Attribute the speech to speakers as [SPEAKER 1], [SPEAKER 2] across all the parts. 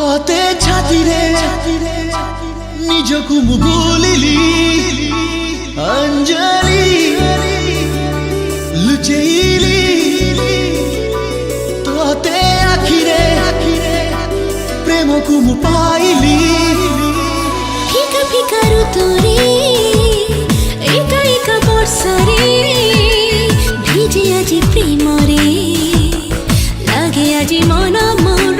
[SPEAKER 1] तोते छातीरे निजकु मु भूलिली अंजलि लुचैली तोते आखिरे प्रेमकु मु पाइली
[SPEAKER 2] फिका फिका ऋतुरे एका एका वर्षरे भिजे आजि प्रेमरे लागे आजि मन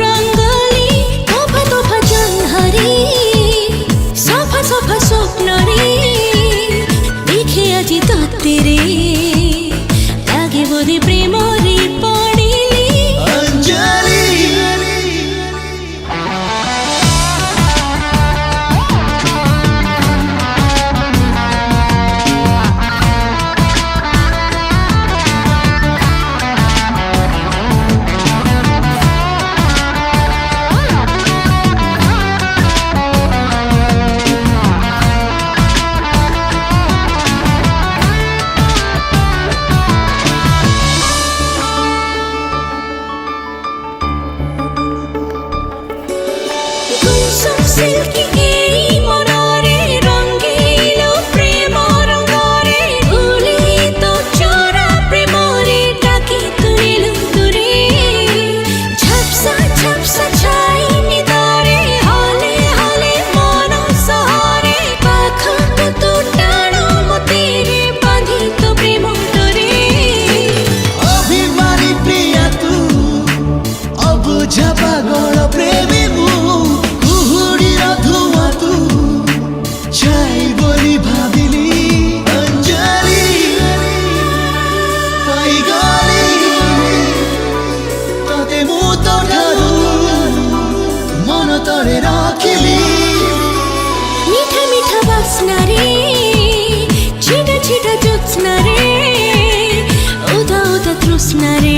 [SPEAKER 2] रंगली तोफा तोफा जंघरे सफा सफा स्वप्नरे देखे आजि तत्तेरे लागे बोधे प्रेमरे पड़िली
[SPEAKER 1] अंजलि
[SPEAKER 2] सिल्की ए मनरे रंगीलो प्रेम रंगरे भूली तो चोरा प्रेमरे डाकी तुरिलु तुरे झपसा झपसा छाई निदारे हाले हाले मन सहरे पाखको तो टाणो मतेरे बांधी तो प्रेम डोरे
[SPEAKER 1] अभिमानी प्रिया तू अबुझा पागल प्रेमी मु
[SPEAKER 2] मीठा मीठा बास्ना रे छिटा छिटा ज्योत्स्ना रे उदा उदा तृष्णा रे